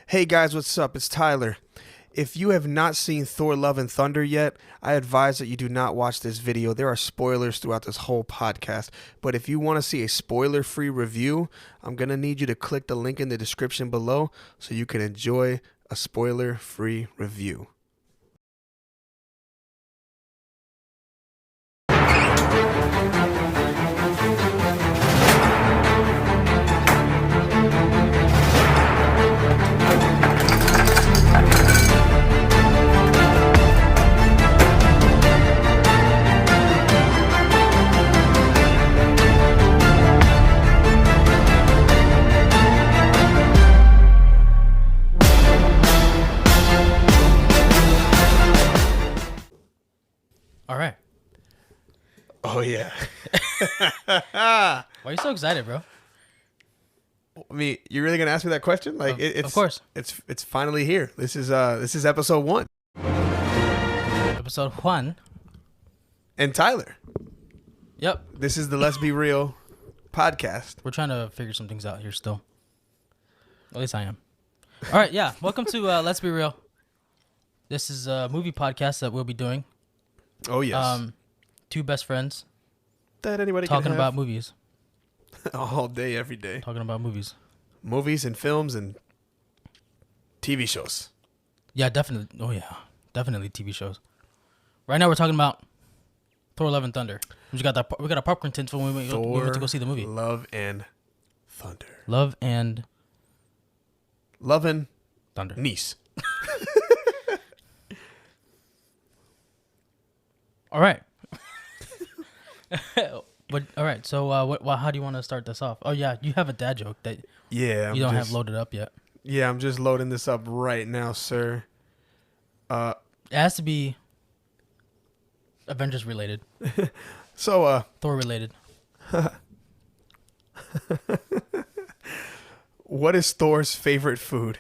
Hey guys, what's up? It's Tyler. If you have not seen Thor Love and Thunder yet, I advise that you do not watch this video. There are spoilers throughout this whole podcast. But if you want to see a spoiler-free review, I'm going to need you to click the link in the description below so you can enjoy a spoiler-free review. All right. Oh, yeah. Why are you so excited, bro? I mean, you're really going to ask me that question? Like, it's of course. It's finally here. This is episode 1. Episode 1. And Tyler. Yep. This is the Let's Be Real podcast. We're trying to figure some things out here still. At least I am. All right, yeah. Welcome to Let's Be Real. This is a movie podcast that we'll be doing. Oh, yes. Two best friends That anybody talking can have about movies. all day, every day. Talking about movies. Movies and films and TV shows. Yeah, definitely. Oh, yeah. Definitely TV shows. Right now we're talking about Thor Love and Thunder. We got a popcorn tint when we went to go see the movie. Love and Thunder. Love and Thunder. Niece. All right. But all right. So, how do you want to start this off? Oh yeah, you have a dad joke that Yeah. you don't have loaded up yet. Yeah, I'm just loading this up right now, sir. It has to be Avengers related, So, Thor related. what is Thor's favorite food?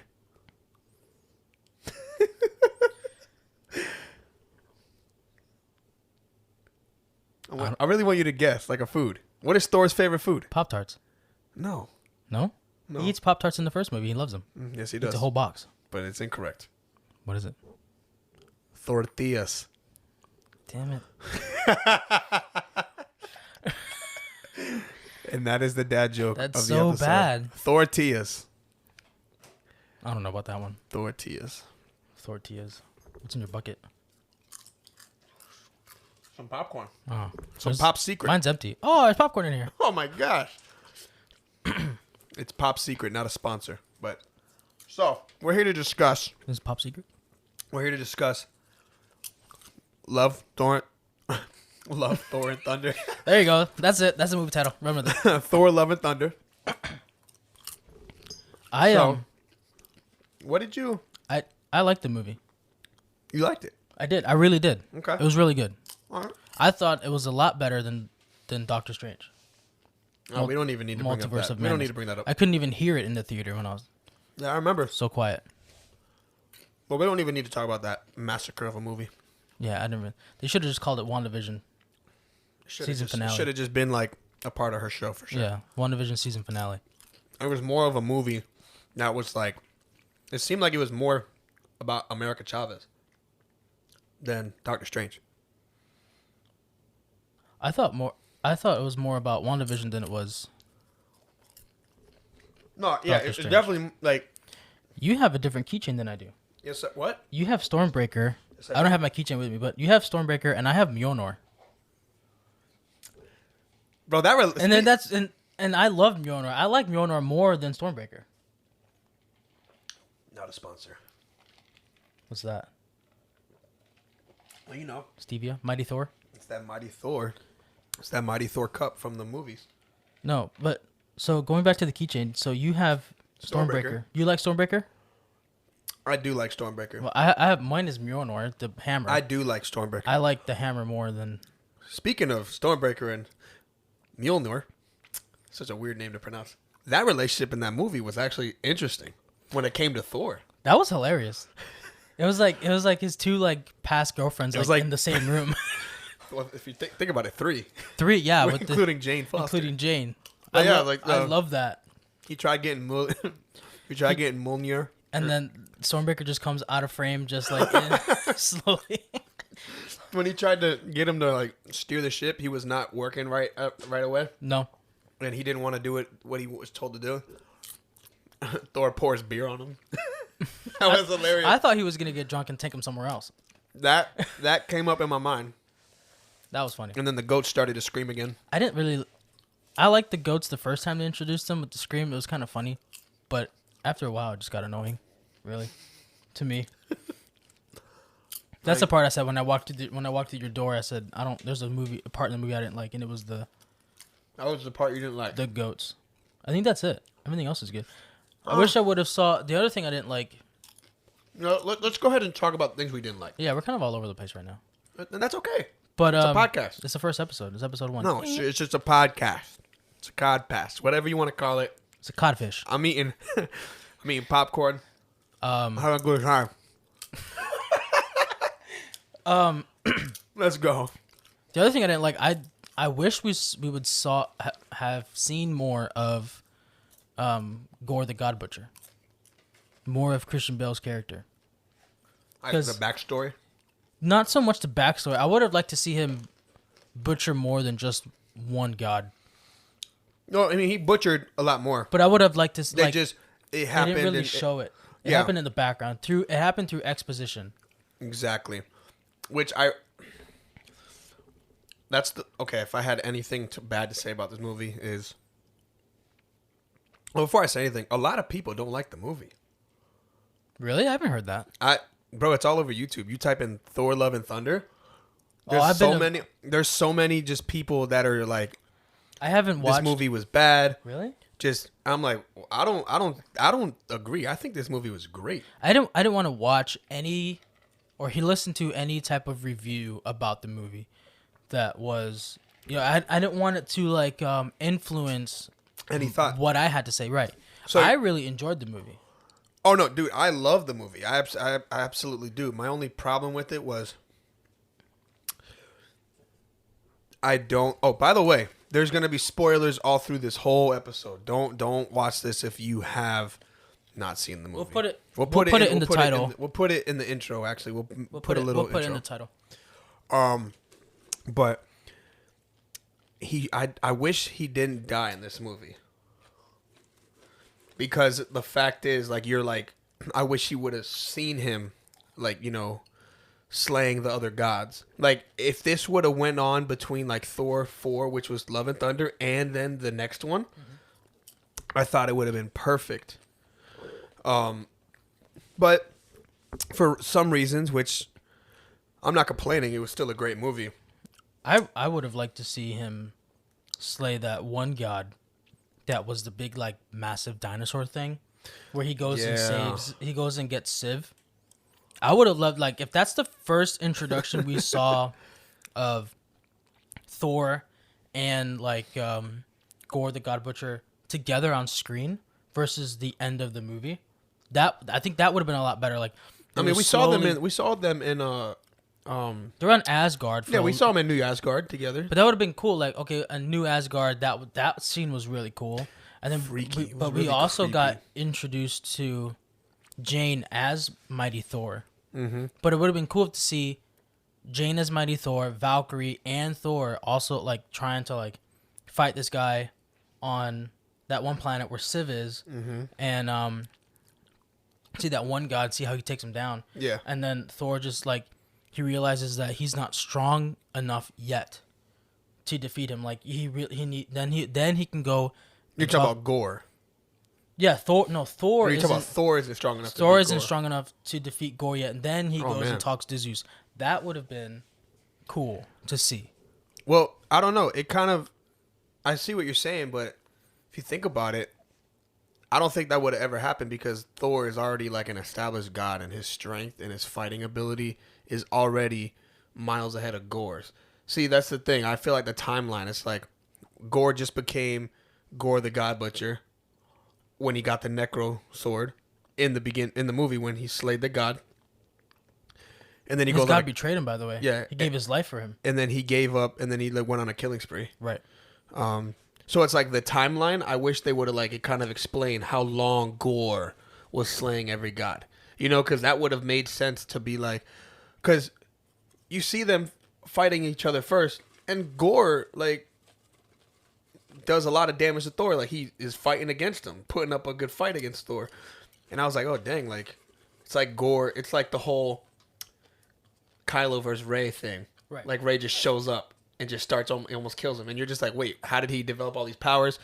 I really want you to guess, like a food. What is Thor's favorite food? Pop-Tarts. No. No? He eats Pop-Tarts in the first movie. He loves them. Yes, he It's does. a whole box. But it's incorrect. What is it? Tortillas. Damn it. And that is the dad joke That's of the so episode. bad. Tortillas. I don't know about that one. Tortillas. Tortillas. What's in your bucket? Some popcorn. Oh, Some Pop Secret. Mine's empty. Oh, there's popcorn in here. Oh my gosh. It's Pop Secret, not a sponsor. But so we're here to discuss. This is Pop Secret. We're here to discuss Love, Thor, Love, Thor and Thunder. There you go. That's it. That's the movie title. Remember that. Thor, Love and Thunder. What did you? I liked the movie. You liked it? I did. I really did. Okay. It was really good. All right. I thought it was a lot better than Doctor Strange. Oh, we don't even need to bring up Multiverse that. of We don't Madness. need to bring that up. I couldn't even hear it in the theater when I was Yeah, I remember. so quiet. But we don't even need to talk about that massacre of a movie. Yeah, I didn't. They should have just called it WandaVision season finale. Should have just been like a part of her show for sure. Yeah, WandaVision season finale. It was more of a movie that was like, it seemed like it was more about America Chavez than Doctor Strange. I thought it was more about WandaVision than it was. No, yeah, Doctor it's Strange. definitely like. You have a different keychain than I do. Yes, what? You have Stormbreaker. Yes, I don't have my keychain with me, but you have Stormbreaker and I have Mjolnir. Bro, And I love Mjolnir. I like Mjolnir more than Stormbreaker. Not a sponsor. What's that? Well, you know, Stevia? Mighty Thor? it's that Mighty Thor. It's that Mighty Thor cup from the movies. No, but so going back to the keychain, so you have Stormbreaker. You like Stormbreaker? I do like Stormbreaker. Well, I have mine is Mjolnir, the hammer. I do like Stormbreaker. I like the hammer more than. Speaking of Stormbreaker and Mjolnir, such a weird name to pronounce. That relationship in that movie was actually interesting when it came to Thor. That was hilarious. It was like his two like past girlfriends like in the same room. Well, if you think about it, three, Yeah, with including Jane Foster. including Jane. I I love that. He tried getting Mjolnir, And then Stormbreaker just comes out of frame, just like in, slowly. When he tried to get him to like steer the ship, he was not working right away. No. And he didn't want to do it what he was told to do. Thor pours beer on him. That was hilarious. I thought he was gonna get drunk and take him somewhere else. That came up in my mind. That was funny. And then the goats started to scream again. I liked the goats the first time they introduced them with the scream. It was kind of funny, but after a while, it just got annoying. Really, to me. That's the part I said when I walked through your door. I said I don't. There's a part in the movie I didn't like, and it was That was the part you didn't like. the goats. I think that's it. Everything else is good. I wish I would have saw the other thing I didn't like. No, let's go ahead and talk about things we didn't like. Yeah, we're kind of all over the place right now. And that's okay. But It's a podcast. It's the first episode. It's episode 1. No, it's just a podcast. It's a codcast, whatever you want to call it. It's a codfish. I'm eating popcorn. Have a good time. Let's go. The other thing I didn't like, I wish we would have seen more of Gore the God Butcher, more of Christian Bale's character. The backstory. Not so much the backstory. I would have liked to see him butcher more than just one god. No, I mean he butchered a lot more. But I would have liked to. It happened. They didn't really show it. It yeah. happened in the background. It happened through exposition. Exactly. Which okay. If I had anything bad to say about this movie is, well, before I say anything, a lot of people don't like the movie. Really, I haven't heard that. Bro, it's all over YouTube. You type in Thor: Love and Thunder. There's so many just people that are like, I haven't watched. This movie was bad. Really? I'm like, I don't agree. I think this movie was great. I didn't want to watch any, or listen to any type of review about the movie that was, I didn't want it to like influence any thought what I had to say. Right. So I really enjoyed the movie. Oh no, dude! I love the movie. I absolutely do. My only problem with it was I don't. Oh, by the way, there's gonna be spoilers all through this whole episode. Don't watch this if you have not seen the movie. We'll put it in the title. We'll put it in the intro. Actually, we'll put a little. We'll put it in the title. But I wish he didn't die in this movie. Because the fact is, like, you're like, I wish you would have seen him, like, slaying the other gods. Like, if this would have went on between, like, Thor 4, which was Love and Thunder, and then the next one, I thought it would have been perfect. But for some reasons, which I'm not complaining, it was still a great movie. I would have liked to see him slay that one god that was the big, like, massive dinosaur thing where he goes and gets Civ. I would have loved, like, if that's the first introduction we saw of Thor and, like, Gore the God Butcher together on screen versus the end of the movie, I think that would have been a lot better. Like, I mean, we saw them in they're on Asgard. Yeah, we saw them in New Asgard together. But that would have been cool. Like, okay, a New Asgard. That scene was really cool. And then, freaky. We also got introduced to Jane as Mighty Thor. Mm-hmm. But it would have been cool to see Jane as Mighty Thor, Valkyrie, and Thor also like trying to like fight this guy on that one planet where Civ is, and see that one god, see how he takes him down. Yeah, and then Thor just like. He realizes that he's not strong enough yet to defeat him. Like then he can go. You're talking about Gore. Yeah, Thor. No, Thor. You're talking about Thor isn't strong enough. Thor isn't strong enough to defeat Gore yet, and then he goes man. and talks to Zeus. That would have been cool to see. Well, I don't know. It kind of. I see what you're saying, but if you think about it, I don't think that would have ever happened because Thor is already like an established god, and his strength and his fighting ability is already miles ahead of Gore's. See, that's the thing. I feel like the timeline, it's like Gore just became Gore the God Butcher when he got the Necro sword in the movie when he slayed the god. And then his god betrayed him, by the way. Yeah. He gave his life for him. And then he gave up, and then he went on a killing spree. Right. So it's like the timeline, I wish they would have like it kind of explained how long Gore was slaying every god. You know, because that would have made sense to be like, because you see them fighting each other first, and Gore like does a lot of damage to Thor. Like he is fighting against him, putting up a good fight against Thor. And I was like, oh dang, like it's like Gore. It's like the whole Kylo versus Rey thing. Right. Like Rey just shows up and just starts almost kills him, and you're just like, wait, how did he develop all these powers?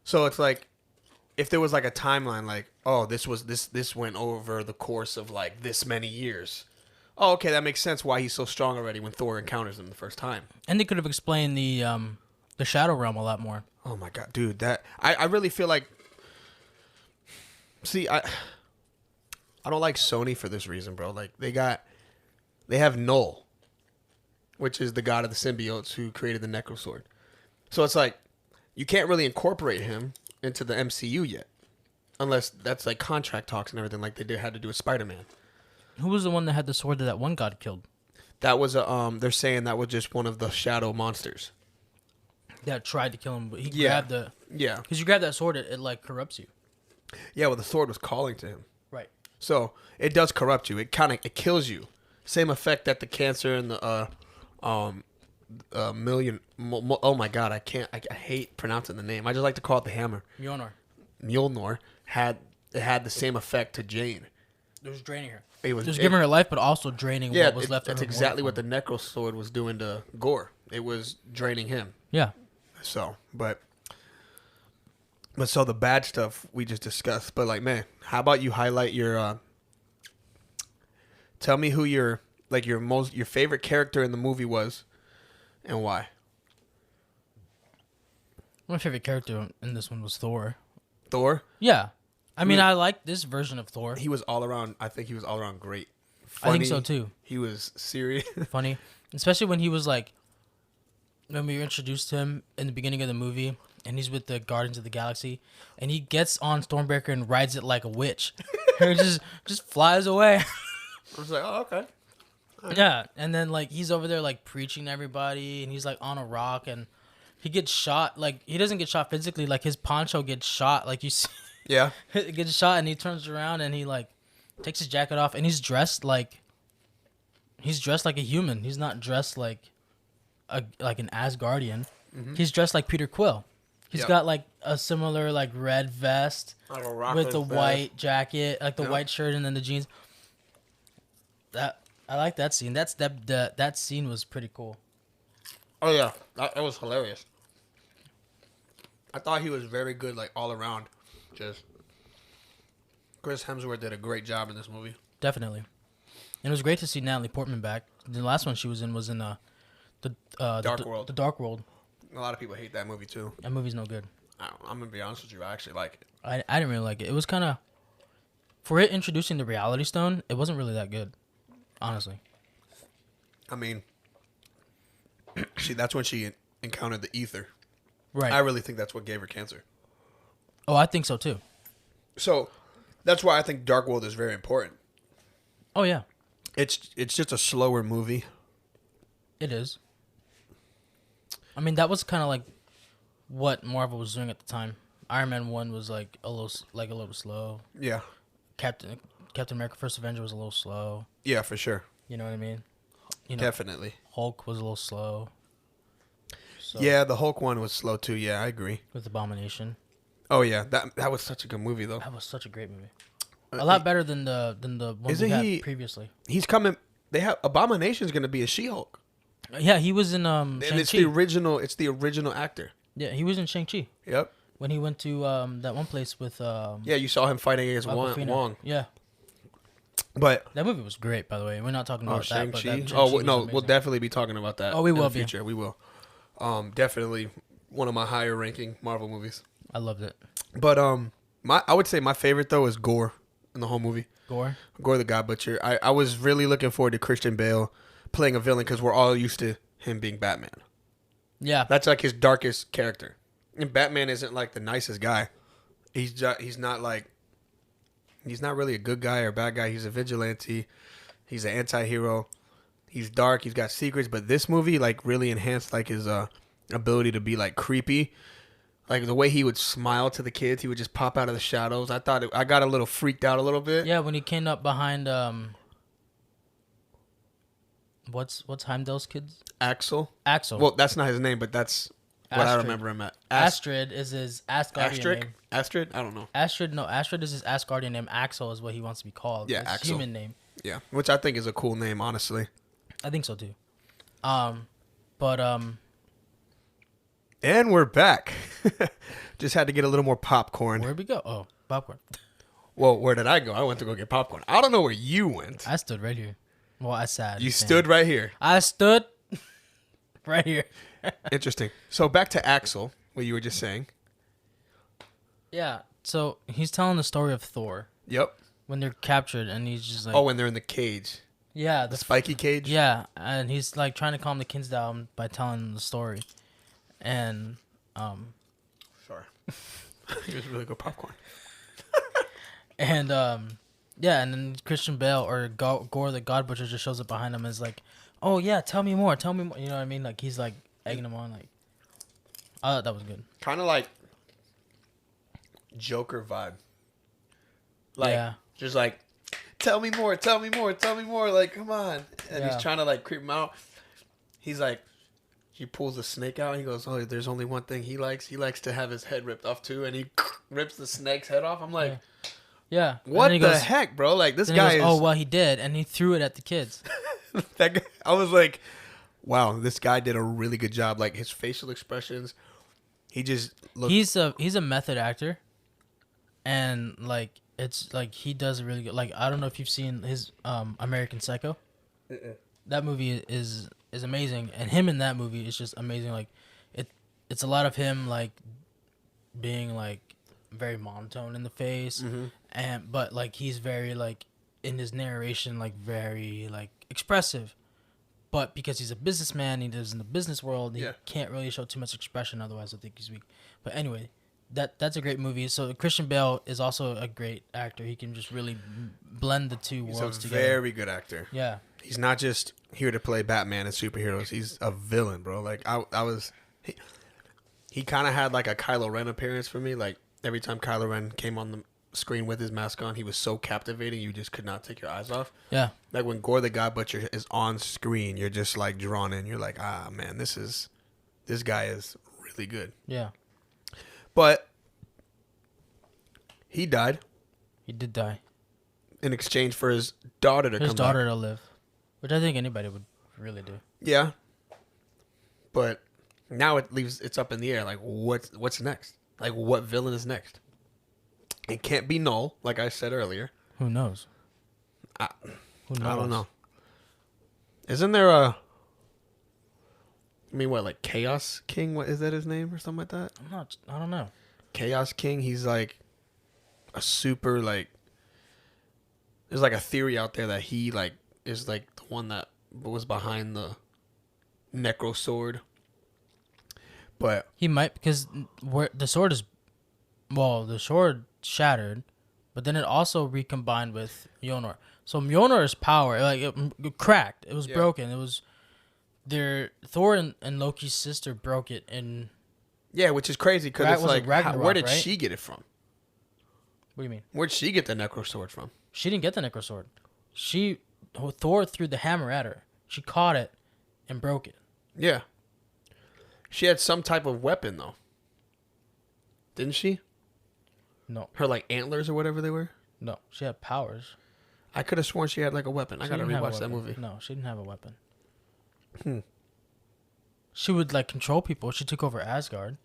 So it's like, if there was like a timeline, like, oh, this went over the course of like this many years. Oh, okay, that makes sense why he's so strong already when Thor encounters him the first time. And they could have explained the Shadow Realm a lot more. Oh my god, dude, that I really feel like. See, I don't like Sony for this reason, bro. Like they have Null, which is the god of the symbiotes who created the Necrosword. So it's like you can't really incorporate him into the MCU yet, unless that's like contract talks and everything, like they had to do with Spider-Man. Who was the one that had the sword that one god killed? That was a they're saying that was just one of the shadow monsters that tried to kill him, but he grabbed because you grab that sword, it like corrupts you. Yeah, well, the sword was calling to him. Right. So it does corrupt you. It kills you. Same effect that the cancer and the oh my god, I hate pronouncing the name. I just like to call it the hammer. Mjolnir had the same effect to Jane. It was draining her. It was giving her life, but also draining what was left of her. That's exactly what the Necrosword was doing to Gore. It was draining him. Yeah. So, but so the bad stuff we just discussed. But like, man, how about you highlight your? Tell me who your favorite character in the movie was, and why. My favorite character in this one was Thor. Thor? Yeah. I mean, I like this version of Thor. He was all around. I think he was all around great. Funny, I think so too. He was serious. Funny, especially when he was like, when we were introduced to him in the beginning of the movie, and he's with the Guardians of the Galaxy, and he gets on Stormbreaker and rides it like a witch. It just flies away. I was like, oh, okay. Right. Yeah, and then like he's over there like preaching to everybody, and he's like on a rock, and he gets shot. Like he doesn't get shot physically, like his poncho gets shot. Like you see, yeah, it gets shot, and he turns around and he like takes his jacket off, and he's dressed like a human. He's not dressed like an Asgardian. Mm-hmm. He's dressed like Peter Quill. He's got like a similar like red vest like with the white jacket, like the white shirt, and then the jeans. I like that scene. That scene was pretty cool. Oh yeah, that was hilarious. I thought he was very good, like all around. Just Chris Hemsworth did a great job in this movie. Definitely, and it was great to see Natalie Portman back. The last one she was in was in the Dark World. The Dark World. A lot of people hate that movie too. That movie's no good. I'm gonna be honest with you. I actually like it. I didn't really like it. It was kind of, for it introducing the Reality Stone, it wasn't really that good, honestly. I mean, that's when she encountered the ether. Right. I really think that's what gave her cancer. Oh, I think so too. So that's why I think Dark World is very important. Oh yeah. It's just a slower movie. It is. I mean, that was kind of like what Marvel was doing at the time. Iron Man 1 was like a little slow. Yeah. Captain America: First Avenger was a little slow. Yeah, for sure. You know what I mean? Definitely. Hulk was a little slow. So, yeah, the Hulk one was slow too. Yeah, I agree. With Abomination. Oh yeah, that was such a good movie though. That was such a great movie. A lot better than the one we had previously. He's coming. They have Abomination's going to be a She-Hulk. Yeah, he was in Shang-Chi. It's the original actor. Yeah, he was in Shang-Chi. Yep. When he went to that one place with yeah, you saw him fighting against Wong. Yeah. But that movie was great, by the way. We're not talking about that. But Shang-Chi no, we'll definitely be talking about that. Oh, we will in the future. We will. Definitely one of my higher ranking Marvel movies. I loved it. But I would say my favorite though is Gore in the whole movie. Gore the God Butcher. I was really looking forward to Christian Bale playing a villain because we're all used to him being Batman. Yeah, that's like his darkest character. And Batman isn't like the nicest guy. He's not really a good guy or bad guy. He's a vigilante. He's an anti-hero. He's dark. He's got secrets. But this movie like really enhanced like his ability to be like creepy. Like the way he would smile to the kids, he would just pop out of the shadows. I got a little freaked out a little bit. Yeah, when he came up behind what's Heimdall's kids? Axel. Axel. Well, that's not his name, but that's what I remember him at. Astrid is his Asgardian name. Astrid? I don't know. Astrid is his Asgardian name. Axel is what he wants to be called. Yeah, It's Axel. human name. Yeah, which I think is a cool name, honestly. I think so too. And we're back. Just had to get a little more popcorn. Where'd we go? Oh, popcorn. Well, where did I go? I went to go get popcorn. I don't know where you went. I stood right here. Well, I sat. You stood right here. I stood right here. Interesting. So back to Axel, what you were just saying. Yeah. So he's telling the story of Thor Yep. when they're captured, and he's just like, Oh, when they're in the cage. yeah, The spiky cage? yeah, and he's like trying to calm the kids down by telling them the story, and Sorry. It was really good popcorn. and yeah, and then Christian Bale or Gore the God Butcher just shows up behind him and is like, oh yeah, tell me more. You know what I mean? Like he's like egging him on. Like, I thought that was good. Kind of like Joker vibe. Like, yeah. just like, tell me more, tell me more, tell me more. Like, come on. And Yeah. he's trying to like creep him out. He's like, he pulls the snake out. And he goes, oh, there's only one thing he likes. He likes to have his head ripped off too. And he rips the snake's head off. I'm like, yeah. what the heck, bro? Like, this guy is. Oh well, he did, and he threw it at the kids. That guy, I was like, wow, this guy did a really good job. Like his facial expressions, he just looked. He's a method actor, and like it's like he does a really good. Like I don't know if you've seen his American Psycho. That movie is amazing, and him in that movie is just amazing. Like it's a lot of him like being like very monotone in the face, but like he's very like in his narration like very like expressive. But because he's a businessman, he lives in the business world, he can't really show too much expression, otherwise I think he's weak. But anyway, that's a great movie. So Christian Bale is also a great actor. He can just really blend the two worlds together. He's a very good actor. Yeah. He's not just here to play Batman and superheroes. He's a villain, bro. Like he kind of had like a Kylo Ren appearance for me. Like every time Kylo Ren came on the screen with his mask on, he was so captivating you just could not take your eyes off. Yeah. Like when Gore the God Butcher is on screen, you're just like drawn in. You're like, ah man, this guy is really good. Yeah. But he died He did die. in exchange for his daughter to come His daughter back. to live, which I think anybody would really do. Yeah. But now it's up in the air. Like what's next? Like what villain is next? It can't be Null, like I said earlier. Who knows? I Who knows? don't know. Isn't there a? I mean, what, like Chaos King? What is that his name or something like that? I don't know. Chaos King. He's like a super like. There's like a theory out there that he like is like the one that was behind the Necro Sword. But He might, because where the sword is, well, the sword shattered, but then it also recombined with Mjolnir. So Mjolnir's power, like it cracked, it was broken. It was Thor and Loki's sister broke it, and yeah, which is crazy because it's like, where did right? she get it from? What do you mean? Where'd she get the Necro Sword from? She didn't get the Necro Sword. Thor threw the hammer at her. She caught it and broke it. Yeah. She had some type of weapon though. Didn't she? No, Her like antlers or whatever they were? no, she had powers. I could have sworn she had like a weapon. I She gotta didn't have a rewatch that weapon. movie. No, she didn't have a weapon. She would like control people. She took over Asgard.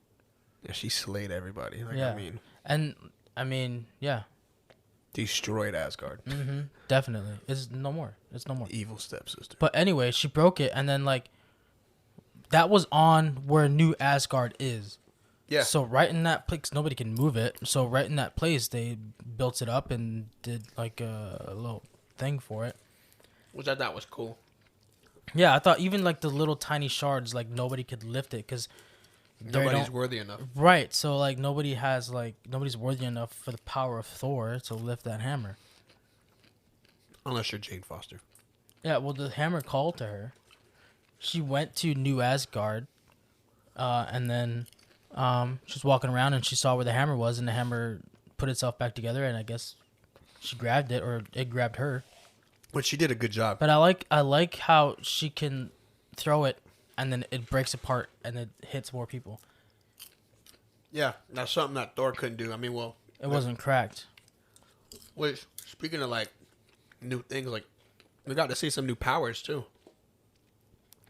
Yeah, she slayed everybody. Like, Yeah. I mean, Yeah. destroyed Asgard. Definitely. It's no more. It's no more. Evil stepsister. But anyway, she broke it, and then like that was on where New Asgard is. Yeah. So right in that place, nobody can move it. So right in that place, they built it up and did like a little thing for it. Which I thought was cool. Yeah, I thought even like the little tiny shards, like nobody could lift it because Nobody's worthy enough. Right. So like nobody's worthy enough for the power of Thor to lift that hammer. Unless you're Jane Foster. Yeah. Well, the hammer called to her. She went to New Asgard, and then She was walking around and she saw where the hammer was, and the hammer put itself back together, and I guess she grabbed it, or it grabbed her. But she did a good job. But I like how she can throw it and then it breaks apart and it hits more people. Yeah, that's something that Thor couldn't do. I mean, well, it wasn't cracked. Wait, speaking of like new things, like we got to see some new powers too.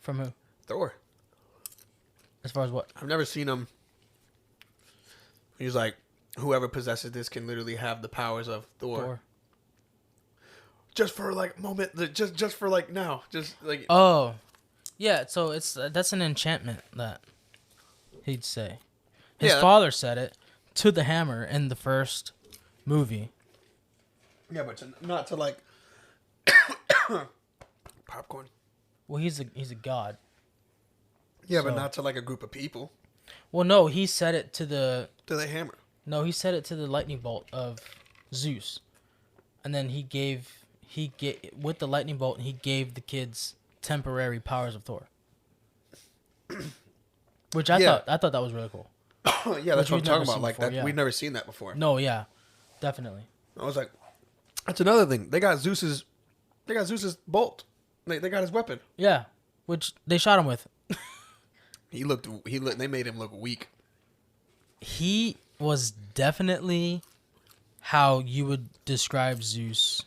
From who? Thor. As far as what? I've never seen him. He's like, whoever possesses this can literally have the powers of Thor. Just for like a moment, just for like now, just like. Oh, yeah. So that's an enchantment that he'd say. His father said it to the hammer in the first movie. Yeah, but not to like popcorn. Well, he's a god. Yeah, so, but not to like a group of people. Well, no, he said it to the hammer. No, he said it to the lightning bolt of Zeus, and then with the lightning bolt, he gave the kids temporary powers of Thor. Which I thought that was really cool. Yeah, that's what I'm talking about. Like before, that, we've never seen that before. No, yeah, definitely. I was like, that's another thing. They got Zeus's bolt. They got his weapon. Yeah, which they shot him with. They made him look weak. He was definitely how you would describe Zeus.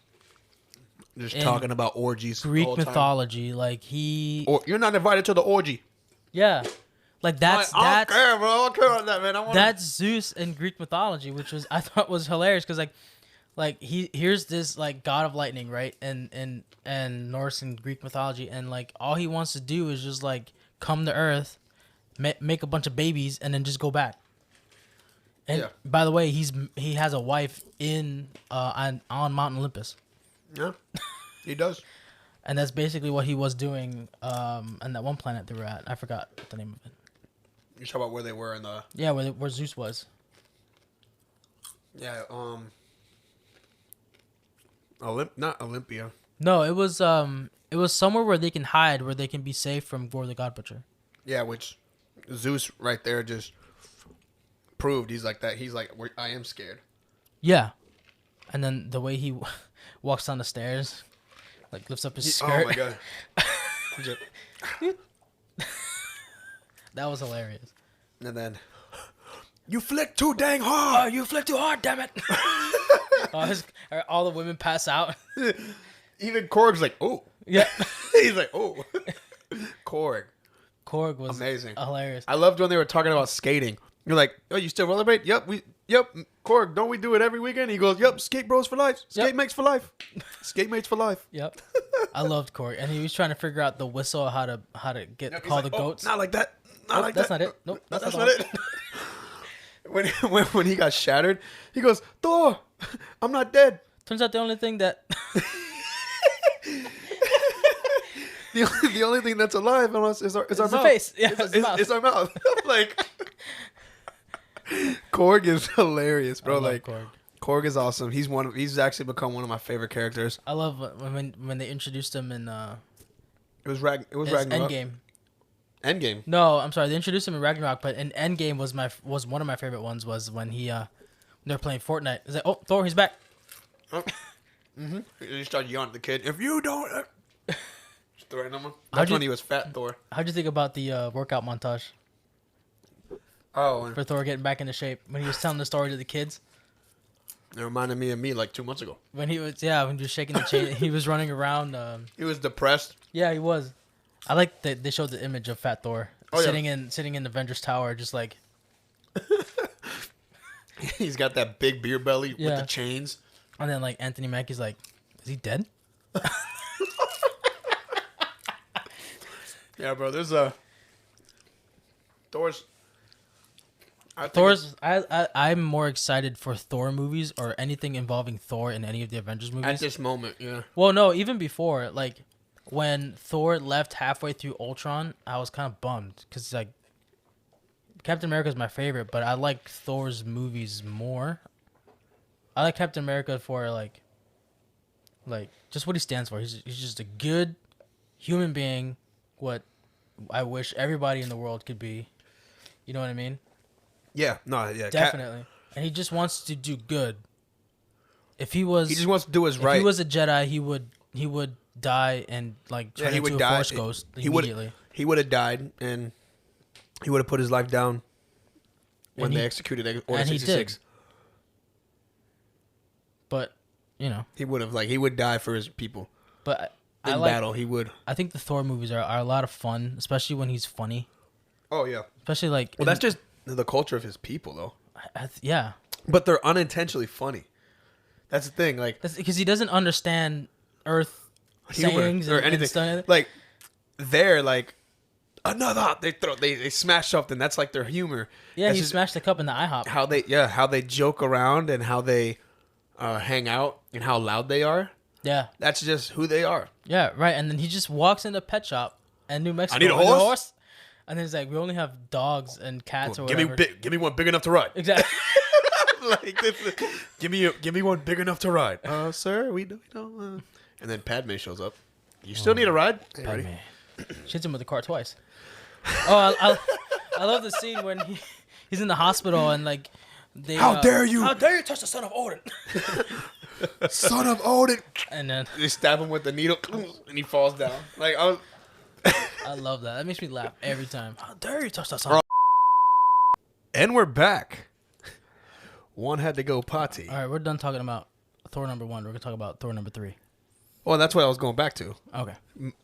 Just talking about orgies. Greek mythology, like he. Or you're not invited to the orgy. Yeah, like that's. I don't care, bro. I don't care about that, man. That's Zeus in Greek mythology, which I thought was hilarious because like here's this like god of lightning, right? And Norse and Greek mythology, and like all he wants to do is just like come to Earth, make a bunch of babies, and then just go back. And by the way, he has a wife on Mount Olympus. Yeah, he does. And that's basically what he was doing on that one planet they were at. I forgot the name of it. You talk about where they were in the... Yeah, where Zeus was. Yeah, not Olympia. No, it was somewhere where they can hide, where they can be safe from Gore the God Butcher. Yeah, which Zeus right there just proved. He's like that. He's like, I am scared. Yeah. And then the way he walks down the stairs, like lifts up his skirt. Oh my god. That was hilarious. And then, you flick too dang hard. Oh, you flick too hard, damn it. All the women pass out. Even Korg's like, oh. Yeah. He's like, oh. Korg was amazing. Hilarious. I loved when they were talking about skating. You're like, oh, you still rollerblade? Yep. Korg, don't we do it every weekend? He goes, yep, skate bros for life. Skate mates for life. Skate mates for life. Yep. I loved Korg. And he was trying to figure out the whistle, how to call the goats. Not like that. That's not it. Nope. That's not it. when he got shattered, he goes, Thor, I'm not dead. Turns out the only thing that... the only thing that's alive in us is our mouth. Face. Yeah, it's our mouth. Like... Korg is hilarious, bro. Like Korg is awesome. He's actually become one of my favorite characters. I love when they introduced him in it was Ragnarok. Endgame. No, I'm sorry. They introduced him in Ragnarok, but in Endgame was one of my favorite ones. Was when they're playing Fortnite. It's like, oh, Thor, he's back. Oh. Mm-hmm. He started yelling at the kid. If you don't, just threatening him. That's when he was fat Thor. How'd you think about the workout montage? Oh, for Thor getting back into shape when he was telling the story to the kids. It reminded me of me like 2 months ago. When he was shaking the chain, he was running around. He was depressed. Yeah, he was. I like that they showed the image of Fat Thor sitting in Avengers Tower, just like. He's got that big beer belly with the chains. And then like Anthony Mackie's like, is he dead? Yeah, bro. There's I'm more excited for Thor movies or anything involving Thor in any of the Avengers movies. At this moment, yeah. Well, no, even before, like when Thor left halfway through Ultron, I was kind of bummed because like Captain America is my favorite, but I like Thor's movies more. I like Captain America for like just what he stands for. He's just a good human being. What I wish everybody in the world could be. You know what I mean? Yeah, no, yeah, definitely. And he just wants to do good. If he was, he just wants to do his if right. he was a Jedi, he would die and like turn he would into a die. Force ghost He immediately. He would have died, and he would have put his life down when they executed Order 66. Did. But he would have he would die for his people. But in battle, he would. I think the Thor movies are a lot of fun, especially when he's funny. Oh yeah. Especially like. Well, that's just the culture of his people, though. Yeah. But they're unintentionally funny. That's the thing, because he doesn't understand Earth humor sayings or anything. And stuff. Like they're like another. They smash something. That's like their humor. Yeah, that's he smashed the cup in the IHOP. How they joke around and how they hang out and how loud they are. Yeah, that's just who they are. Yeah, right. And then he just walks in a pet shop in New Mexico. I need a horse. And then he's like, we only have dogs and cats or whatever. Give me one big enough to ride. Exactly. Give me one big enough to ride. Sir, we don't. And then Padme shows up. You still need a ride? Hey, Padme. She hits him with the car twice. Oh, I love the scene when he's in the hospital and like they. How dare you! How dare you touch the son of Odin! Son of Odin! And then they stab him with the needle, and he falls down. I love that. That makes me laugh every time. How dare you touch that son? And we're back. One had to go potty. All right, we're done talking about Thor number 1. We're gonna talk about Thor number 3. Well, that's what I was going back to. Okay.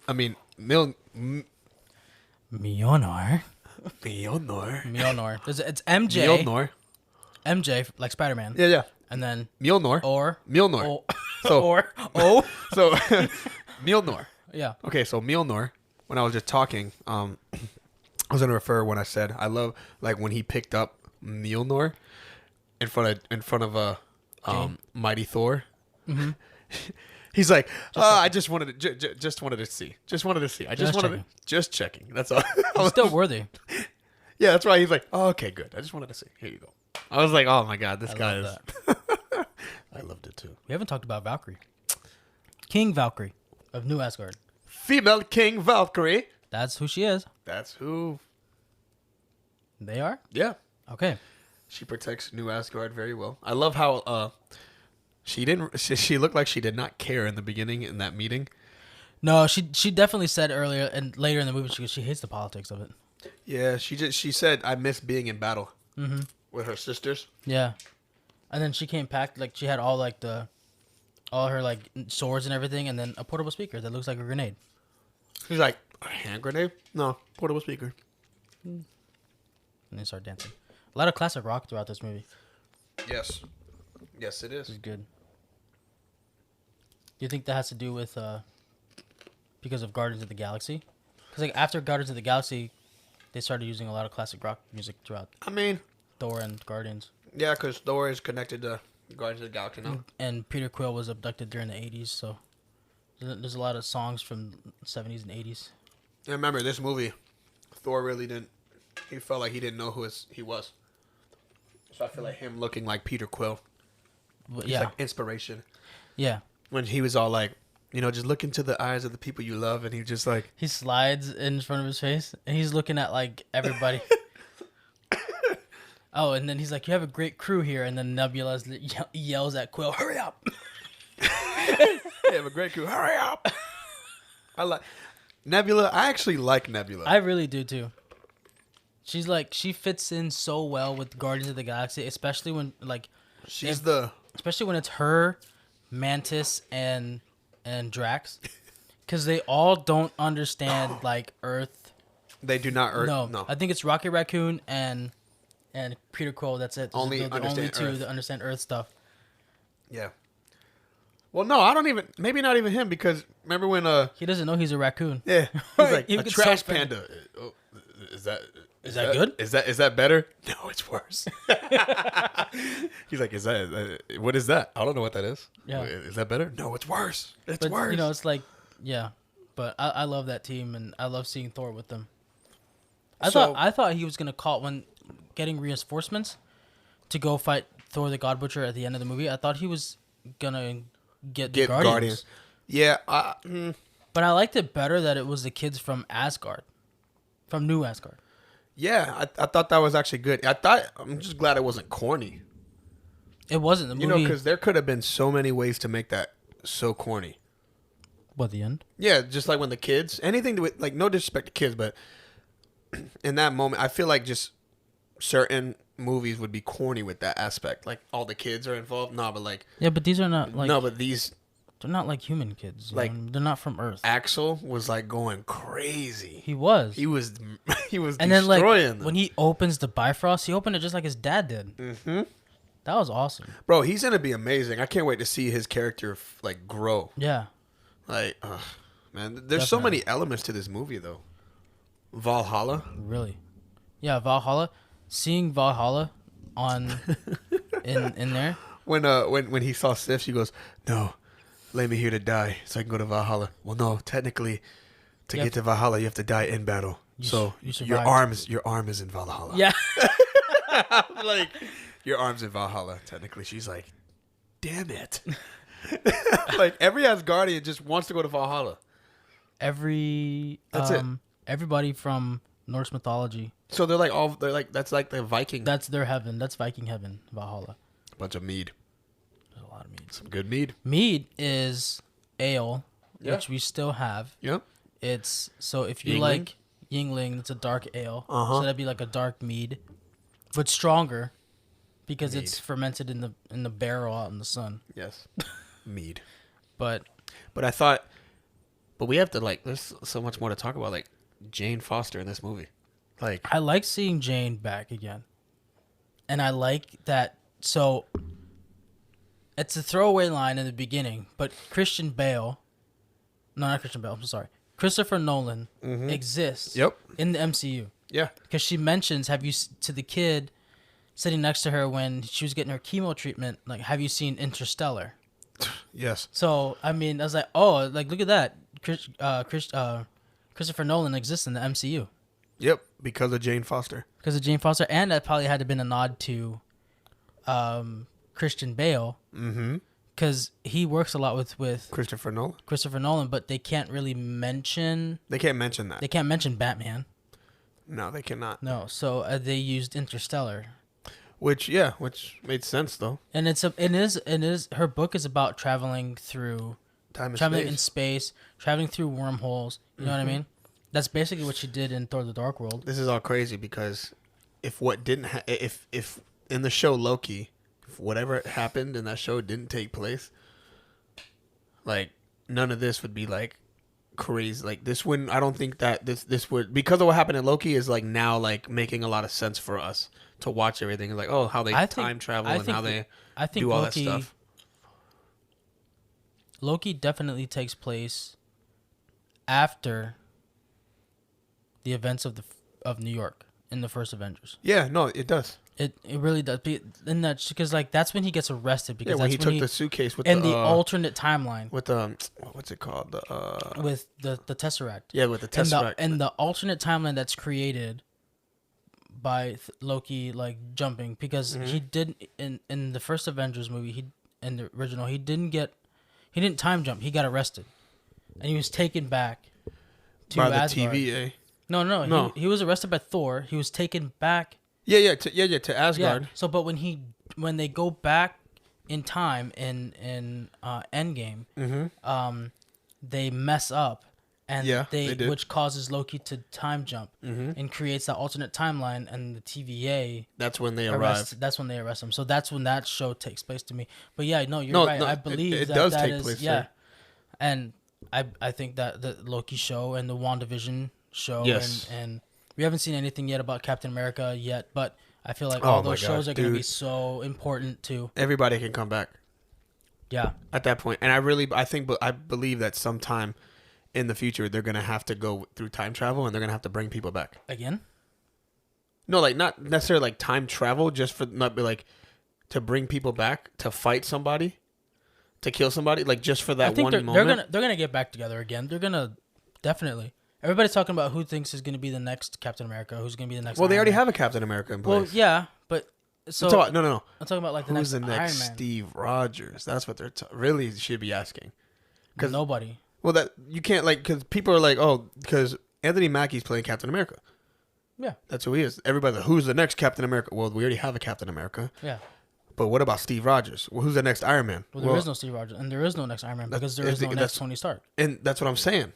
I mean, Mjolnir. Mjolnir. It's MJ. Mjolnir. MJ, like Spider-Man. Yeah. And then Mjolnir. Mjolnir. So Mjolnir. Yeah. Okay, so Mjolnir. When I was just talking, I was gonna refer when I said I love when he picked up Mjolnir in front of Mighty Thor. Mm-hmm. He's like, I just wanted to see. Just checking. That's all. He's still worthy. Yeah, that's why he's like, oh, okay, good. I just wanted to see. Here you go. I was like, oh my god, this guy is. I loved it too. We haven't talked about Valkyrie. King Valkyrie of New Asgard. Female King Valkyrie. That's who she is. That's who they are. Yeah. Okay. She protects New Asgard very well. I love how she looked like she did not care in the beginning in that meeting. No, she definitely said earlier and later in the movie she hates the politics of it. Yeah, she said I miss being in battle with her sisters. Yeah, and then she came packed like she had all her swords and everything, and then a portable speaker that looks like a grenade. She's like, a hand grenade? No, portable speaker. And they start dancing. A lot of classic rock throughout this movie. Yes, it is. It's good. Do you think that has to do with because of Guardians of the Galaxy? Because after Guardians of the Galaxy, they started using a lot of classic rock music throughout. I mean, Thor and Guardians. Yeah, because Thor is connected to Guardians of the Galaxy now. And Peter Quill was abducted during the 80s, so there's a lot of songs from the 70s and 80s. I remember this movie, Thor really didn't. He felt like he didn't know who he was. So I feel like him looking like Peter Quill. Yeah. Like inspiration. Yeah. When he was all like, just look into the eyes of the people you love, and he just like he slides in front of his face, and he's looking at everybody. Oh, and then he's like, "You have a great crew here," and then Nebula yells at Quill, "Hurry up!" You have a great crew. Hurry up! I like Nebula. I actually like Nebula. I really do too. She fits in so well with Guardians of the Galaxy, especially when especially when it's her, Mantis, and Drax, because they all don't understand Earth. They do not. No, I think it's Rocket Raccoon and Peter Quill. That's it. Only the only two Earth. that understand Earth stuff. Yeah. Well, no, I don't even. Maybe not even him, because remember when he doesn't know he's a raccoon. Yeah, he's like a trash panda. Is that good? Is that better? No, it's worse. He's like, what is that? I don't know what that is. Yeah. Is that better? No, it's worse. It's worse. It's like, yeah. But I love that team, and I love seeing Thor with them. I thought he was gonna call when getting reinforcements to go fight Thor the God Butcher at the end of the movie. I thought he was gonna get the Guardians. Yeah. But I liked it better that it was the kids from Asgard, from New Asgard. Yeah, I thought that was actually good. I'm just glad it wasn't corny. It wasn't the movie. You know, because there could have been so many ways to make that so corny. What, the end? Yeah, just like when the kids, anything to like, no disrespect to kids, but in that moment, I feel like just certain movies would be corny with that aspect. Like all the kids are involved. No, but like Yeah, but these are not like. no, but these They're not like human kids. Like, they're not from Earth. Axel was like going crazy. He was. He was And then like destroying them. when he opens the Bifrost, he opened it just like his dad did. Mm-hmm. That was awesome. Bro, he's gonna be amazing. I can't wait to see his character like grow. Yeah. Like, man, there's so Definitely. many elements to this movie though. Valhalla. Really. Yeah, Valhalla. Seeing Valhalla on in there. When he saw Sif, she goes, "No, lay me here to die, so I can go to Valhalla." Well, no, technically, to get to Valhalla, you have to die in battle. So you your survived. arm is in Valhalla. Yeah. Like your arm's in Valhalla. Technically, she's like, "Damn it!" Like every Asgardian just wants to go to Valhalla. That's it. Everybody from Norse mythology. So they're like that's like the Viking. That's their heaven. That's Viking heaven, Valhalla. Bunch of mead. There's a lot of mead. Some good mead. Mead is ale, Yeah. which we still have. Yep. It's so if you Yingling? like Yingling, it's a dark ale. Uh-huh. So that'd be like a dark mead, but stronger because Mead. it's fermented in the barrel out in the sun. Yes. Mead. But But I thought, but we have to like. There's so much more to talk about. Like Jane Foster in this movie. Like I like seeing Jane back again, and I like that. So it's a throwaway line in the beginning, but Christian Bale, no, not Christian Bale. I'm sorry, Christopher Nolan exists. Yep. In the MCU. Yeah. Because she mentions, to the kid sitting next to her when she was getting her chemo treatment, like, have you seen Interstellar? Yes. So, I mean, I was like, oh, like, look at that. Christopher Nolan exists in the MCU. Yep. Because of Jane Foster. Because of Jane Foster. And that probably had to have been a nod to Christian Bale. Mm-hmm. Because he works a lot with Christopher Nolan. Christopher Nolan, but they can't really mention... They can't mention that. They can't mention Batman. No, they cannot. No, so they used Interstellar. Which made sense though. And it is her book is about traveling through traveling in space, traveling through wormholes. You know what I mean? That's basically what she did in Thor: The Dark World. This is all crazy because if what didn't if in the show Loki, if whatever happened in that show didn't take place, like none of this would be like crazy. Like this wouldn't. I don't think that this would, because of what happened in Loki, is like now like making a lot of sense for us to watch everything. Like, oh, how they time travel and how they do all that stuff. Loki definitely takes place after the events of New York in the first Avengers. Yeah, no, it does. It really does. And that's because like that's when he gets arrested, because when that's he took the suitcase with the alternate timeline with what's it called, with the Tesseract. Yeah, with the Tesseract and the alternate timeline that's created by Loki like jumping, because he did in the first Avengers movie, in the original he didn't time jump. He got arrested, and he was taken back to by the Asgard. TVA. No. He was arrested by Thor. He was taken back. To Asgard. Yeah. So, but when they go back in time in Endgame, they mess up, and they did. Which causes Loki to time jump and creates that alternate timeline, and the TVA. That's when they arrive. That's when they arrest him. So that's when that show takes place to me. But yeah, no, you're right. I believe it that does that take place. Yeah, There. and I think that the Loki show and the WandaVision show, yes. and we haven't seen anything yet about Captain America yet, but I feel like all those shows are going to be so important too. Everybody can come back. Yeah. At that point. And I believe that sometime in the future they're going to have to go through time travel, and they're going to have to bring people back. Again? No, like not necessarily like time travel, just for not be like to bring people back to fight somebody, to kill somebody, like just for that one moment. They're gonna get back together again. They're gonna definitely. Everybody's talking about who thinks is gonna be the next Captain America, who's gonna be the next. Well, they already have a Captain America in place. Well, yeah, but so no. I'm talking about like who's the the next next Iron Man. Steve Rogers? That's what they're really should be asking. Because nobody. Well, that you can't, like, because people are like, oh, because Anthony Mackie's playing Captain America. Yeah. That's who he is. Everybody's like, who's the next Captain America? Well, we already have a Captain America. Yeah. But what about Steve Rogers? Well, who's the next Iron Man? Well, there is no Steve Rogers, and there is no next Iron Man because there is no next Tony Stark. And that's what I'm saying.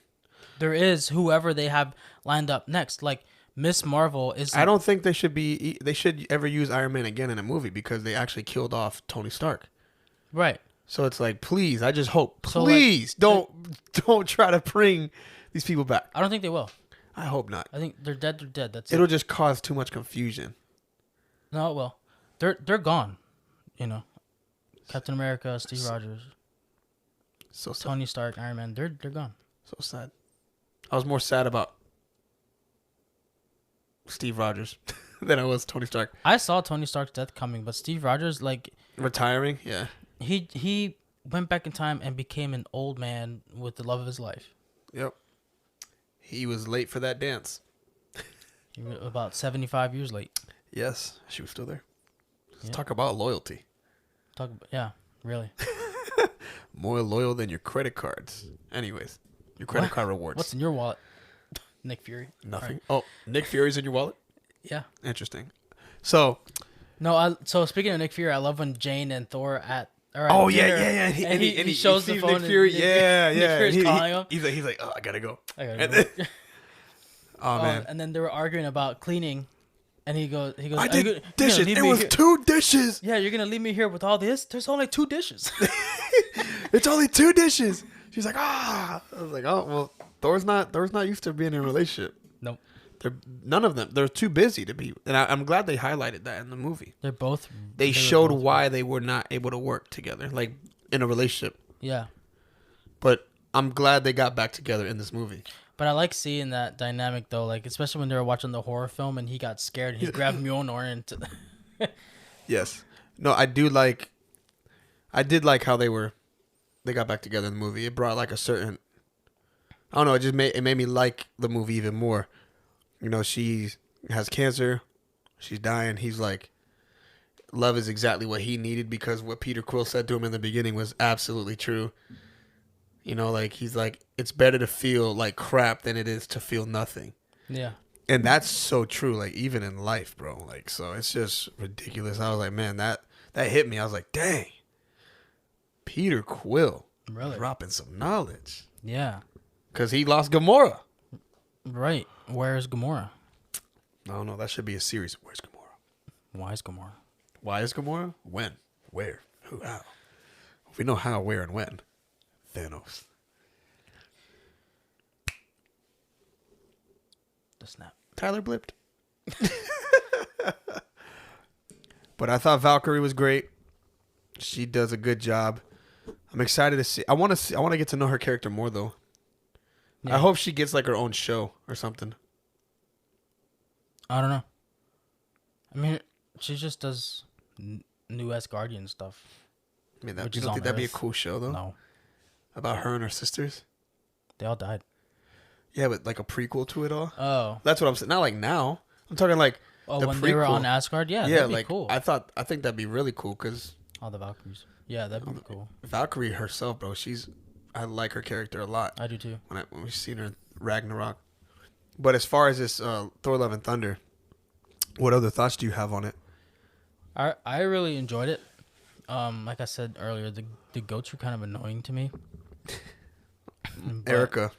There is whoever they have lined up next. Like Miss Marvel is. I don't think they should ever use Iron Man again in a movie because they actually killed off Tony Stark. Right. So it's like, please, I just hope, So, please don't try to bring these people back. I don't think they will. I hope not. I think they're dead. They're dead. That's It'll it. just cause too much confusion. No, it will. They're gone. You know, Captain America, Steve Rogers, So sad. Tony Stark, Iron Man. They're gone. So sad. I was more sad about Steve Rogers than I was Tony Stark. I saw Tony Stark's death coming, but Steve Rogers, like, Retiring, yeah. he went back in time and became an old man with the love of his life. Yep. He was late for that dance. He was about 75 years late. Yes, she was still there. Let's Yeah. talk about loyalty. Yeah, really. More loyal than your credit cards. Anyways, your credit card rewards. What's in your wallet? Nick Fury. Nothing. Right. Oh, Nick Fury's in your wallet? Yeah. Interesting. So. No, so speaking of Nick Fury, I love when Jane and Thor at Oh yeah, dinner, yeah, yeah. And he shows the sees phone. Nick Fury. And Yeah, Nick yeah. Fury's calling him. He's like, oh, I gotta go. And then, Oh man. and then they were arguing about cleaning, and he goes, I did dishes. It was 2 dishes. Yeah, you're gonna leave me here with all this? There's only 2 dishes. It's only 2 dishes. She's like, I was like, oh well, Thor's not used to being in a relationship. Nope. None of them. They're too busy to be. And I'm glad they highlighted that in the movie. They're both. They showed why they were not able to work together, like in a relationship. Yeah. But I'm glad they got back together in this movie. But I like seeing that dynamic though, like especially when they were watching the horror film and he got scared and he grabbed Mjolnir and. Yes. No, I did like how they got back together in the movie. It brought like a certain, I don't know, it made me like the movie even more. You know, she has cancer, she's dying. He's like, love is exactly what he needed because what Peter Quill said to him in the beginning was absolutely true. You know, like he's like, it's better to feel like crap than it is to feel nothing. Yeah. And that's so true, like even in life, bro. Like, so it's just ridiculous. I was like, man, that hit me. I was like, dang, Peter Quill, Really? dropping some knowledge. Yeah. Because he lost Gamora. Right. Where's Gamora? I don't know. That should be a series. Where's Gamora? Why is Gamora? Why is Gamora? When? Where? Who? How? We know how, where, and when. Thanos. The snap. Tyler blipped. But I thought Valkyrie was great. She does a good job. I'm excited to see. I want to get to know her character more though. Yeah. I hope she gets like her own show or something. I don't know. I mean, she just does new Asgardian stuff. I mean, Which you is don't on think that'd be a Earth. cool show though? No. About her and her sisters? They all died. Yeah, but like a prequel to it all. Oh. That's what I'm saying. Not like now. I'm talking like Oh, the when prequel. they were on Asgard? Yeah, Yeah, that'd be like cool. I think that'd be really cool because All the Valkyries. Yeah, that'd be cool. Valkyrie herself, bro. I like her character a lot. I do too. When we've seen her in Ragnarok. But as far as this Thor: Love and Thunder, what other thoughts do you have on it? I really enjoyed it. Like I said earlier, the goats were kind of annoying to me. But- Erica,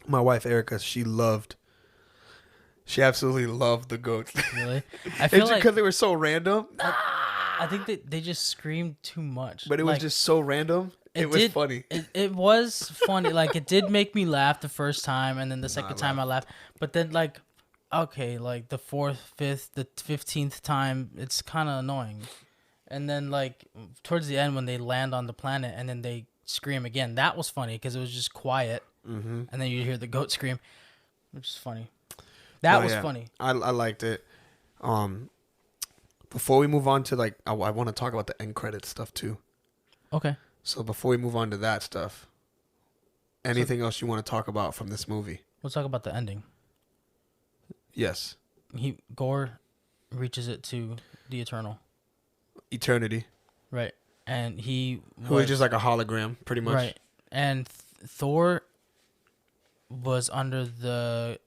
my wife Erica, she absolutely loved the goats. Really? I feel like because they were so random. I think they just screamed too much. But it was Like, just so random. It was funny. It was funny. Like it did make me laugh the first time, and then the second time I laughed. But then like, okay, like the 4th, 5th, the 15th time, it's kind of annoying. And then like towards the end when they land on the planet and then they scream again, that was funny because it was just quiet, and then you hear the goat scream, which is funny. That was funny. I liked it. Before we move on to like, I want to talk about the end credits stuff too. Okay. So before we move on to that stuff, anything else you want to talk about from this movie? Let's talk about the ending. Yes. Gore reaches it to the Eternal. Eternity. Right. And who Who is just like a hologram, pretty much. Right. And Thor was under the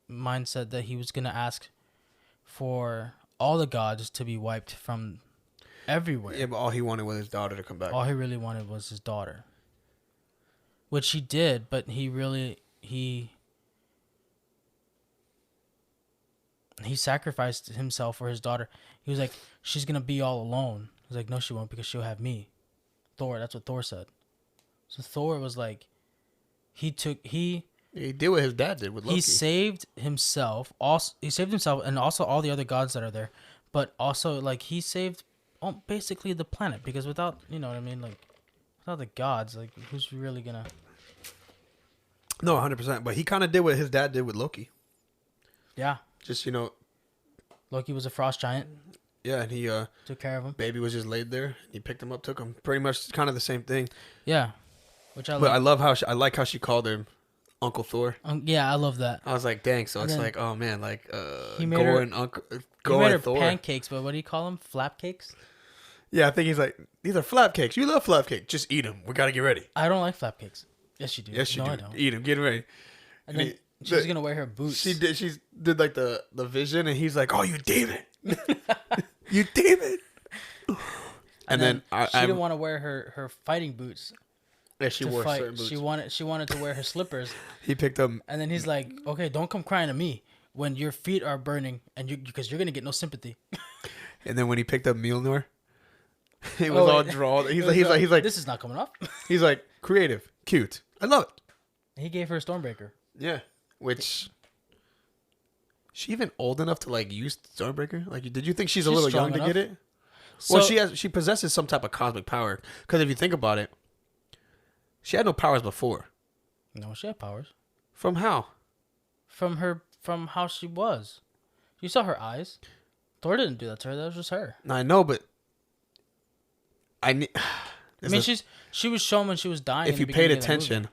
mindset that he was gonna ask for all the gods to be wiped from everywhere. Yeah, but all he wanted was his daughter to come back. All he really wanted was his daughter, which he did, but he sacrificed himself for his daughter. He was like, she's gonna be all alone. He's like, no, she won't, because she'll have me. Thor. That's what Thor said. So Thor was like, he did what his dad did with Loki. He saved himself. He saved himself, and also all the other gods that are there. But also, like, he saved basically the planet, because without, you know what I mean, like, without the gods, like, who's really gonna? No, 100%. But he kind of did what his dad did with Loki. Yeah. Just Loki was a frost giant. Yeah, and he took care of him. Baby was just laid there. He picked him up, took him. Pretty much, kind of the same thing. Yeah. Which But I love how I like how she called him Uncle Thor. Yeah, I love that. I was like, dang. So it's like, oh man, like he made her, and Uncle he made her Thor. pancakes, but what do you call them? Flap cakes? Yeah, I think he's like, these are flap cakes. You love flap cakes. Just eat them. We gotta get ready. I don't like flap cakes. Yes, you do. Yes, you do. I don't. Eat them. Get ready. And then she's gonna wear her boots. She did like the vision, and he's like, oh, you demon. You demon. And then she didn't want to wear her fighting boots. Yeah, she wore fight. certain boots. She wanted to wear her slippers. He picked them. And then he's like, okay, don't come crying to me when your feet are burning, and because you're gonna get no sympathy. And then when he picked up Mjolnir, it was all drawn. He's like, this is not coming off. He's like, creative, cute. I love it. He gave her a Stormbreaker. Yeah, which she even old enough to like use Stormbreaker? Like, did you think she's a little young to get it? So, well, she possesses some type of cosmic power. Because if you think about it, she had no powers before. No, she had powers. From how? From how she was. You saw her eyes. Thor didn't do that to her. That was just her. I know, but I mean, she was shown when she was dying. If you paid attention,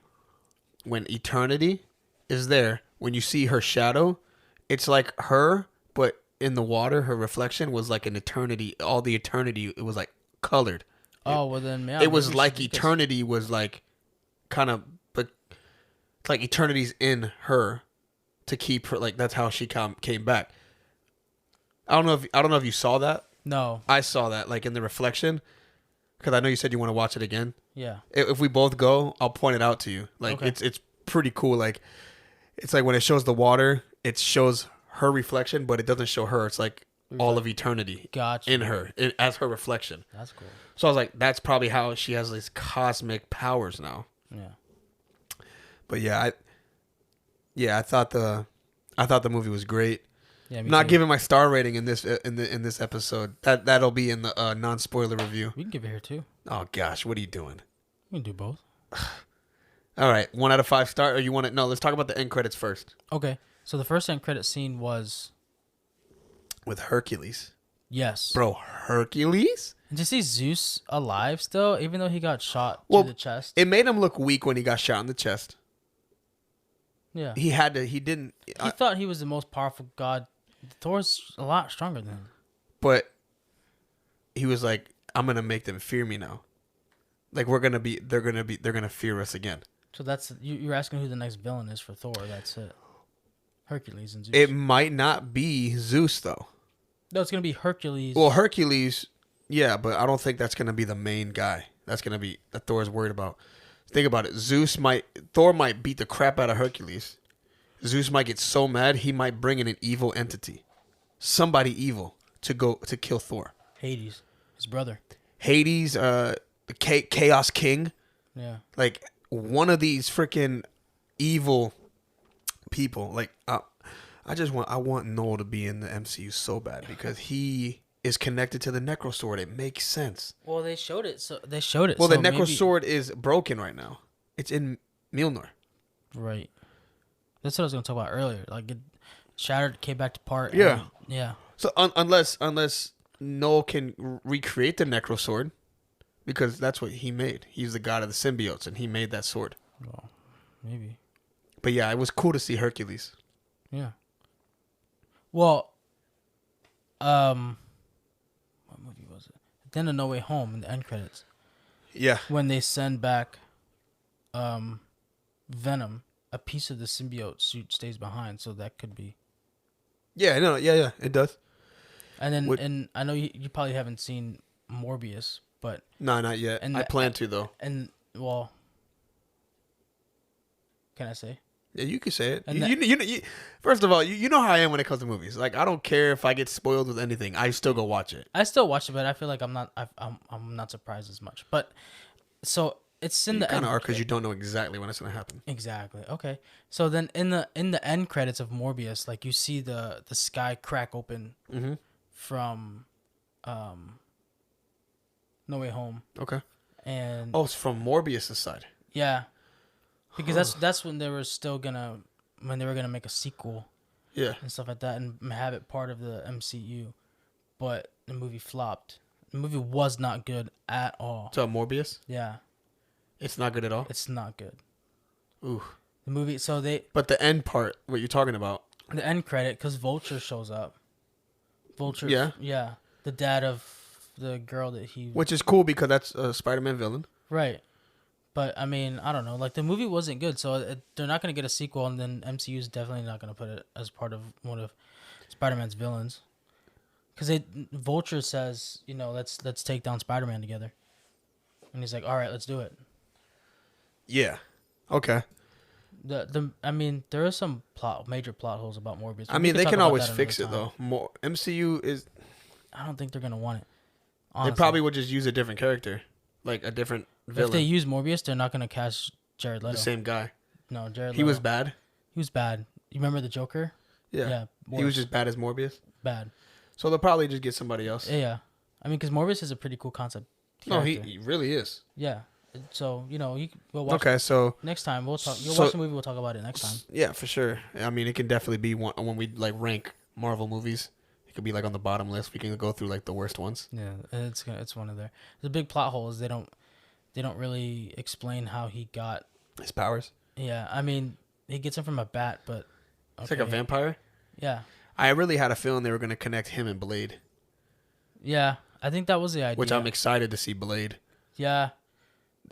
when eternity is there, when you see her shadow, it's like her, but in the water, her reflection was like an eternity. All the eternity, it was like colored. Oh, well then, yeah. It was like eternity was like kind of, but it's like eternity's in her to keep her. Like that's how she came back. I don't know if you saw that. No, I saw that like in the reflection, because I know you said you want to watch it again. Yeah. If we both go, I'll point it out to you. Like it's pretty cool. Like it's like when it shows the water, it shows her reflection, but it doesn't show her. It's like all of eternity in her as her reflection. That's cool. So I was like, that's probably how she has these cosmic powers now. Yeah. But I thought the movie was great. Yeah, I'm not giving my star rating in this episode. That'll be in the non-spoiler review. We can give it here too. Oh gosh, what are you doing? We can do both. All right, 1 out of 5 star. Or you want to? No, let's talk about the end credits first. Okay, so the first end credit scene was with Hercules. Yes, bro, Hercules. And to see Zeus alive still, even though he got shot to the chest, it made him look weak when he got shot in the chest. Yeah, he had to. He didn't. He thought he was the most powerful god. Thor's a lot stronger than him. But he was like, I'm gonna make them fear me now. Like they're gonna fear us again. So that's you're asking who the next villain is for Thor. That's it. Hercules and Zeus. It might not be Zeus though. No, it's gonna be Hercules. Well, Hercules, yeah, but I don't think that's gonna be the main guy. That's gonna be that Thor's worried about. Think about it. Thor might beat the crap out of Hercules. Zeus might get so mad he might bring in an evil entity, somebody evil to kill Thor. Hades, his brother. Hades, the Chaos King. Yeah. Like one of these freaking evil people. Like I want Noel to be in the MCU so bad because he is connected to the Necro Sword. It makes sense. Well, they showed it. Well, the Necro Sword is broken right now. It's in Mjolnir. Right. That's what I was going to talk about earlier. Like it shattered, came back to part. Yeah. Yeah. So unless Noel can recreate the Necro Sword, because that's what he made. He's the god of the symbiotes, and he made that sword. Well, maybe. But yeah, it was cool to see Hercules. Yeah. Well, what movie was it? Then No Way Home in the end credits. Yeah. When they send back Venom a piece of the symbiote suit stays behind, so that could be. Yeah, no, yeah, it does. And then, and I know you probably haven't seen Morbius, but no, not yet. I plan to though. And well, can I say? Yeah, you can say it. You, first of all, you know how I am when it comes to movies. Like, I don't care if I get spoiled with anything. I still go watch it. I still watch it, but I feel like I'm not surprised as much. But so it's in the kind of are because you don't know exactly when it's gonna happen. Exactly. Okay. So then in the end credits of Morbius, like you see the sky crack open from No Way Home. Okay. And it's from Morbius' side. Yeah. Because that's when they were gonna make a sequel. Yeah. And stuff like that and have it part of the MCU. But the movie flopped. The movie was not good at all. So Morbius? Yeah. It's not good at all? It's not good. Ooh. The movie, But the end part, what you're talking about. The end credit, because Vulture shows up. Vulture. Yeah? Yeah. The dad of the girl that he... Which is cool because that's a Spider-Man villain. Right. But, I mean, I don't know. Like, the movie wasn't good, so they're not going to get a sequel, and then MCU is definitely not going to put it as part of one of Spider-Man's villains. Because Vulture says, let's take down Spider-Man together. And he's like, all right, let's do it. Yeah. Okay. I mean, there are some major plot holes about Morbius. I mean, they can always fix it, though. MCU is... I don't think they're going to want it. Honestly. They probably would just use a different character. Like, a different villain. If they use Morbius, they're not going to cast Jared Leto. The same guy. No, Jared Leto. He was bad? He was bad. You remember the Joker? Yeah. He was just bad as Morbius? Bad. So they'll probably just get somebody else. Yeah. I mean, because Morbius is a pretty cool concept. No, he really is. Yeah. So, we'll watch Okay, so... Next time, we'll talk. You'll watch the movie, we'll talk about it next time. Yeah, for sure. I mean, it can definitely be one when we, like, rank Marvel movies. It could be, like, on the bottom list. We can go through, like, the worst ones. Yeah, it's one of their... The big plot hole is they don't really explain how he got... His powers? Yeah, I mean, he gets them from a bat, but... Okay. It's like a vampire? Yeah. I really had a feeling they were going to connect him and Blade. Yeah, I think that was the idea. Which I'm excited to see Blade. Yeah.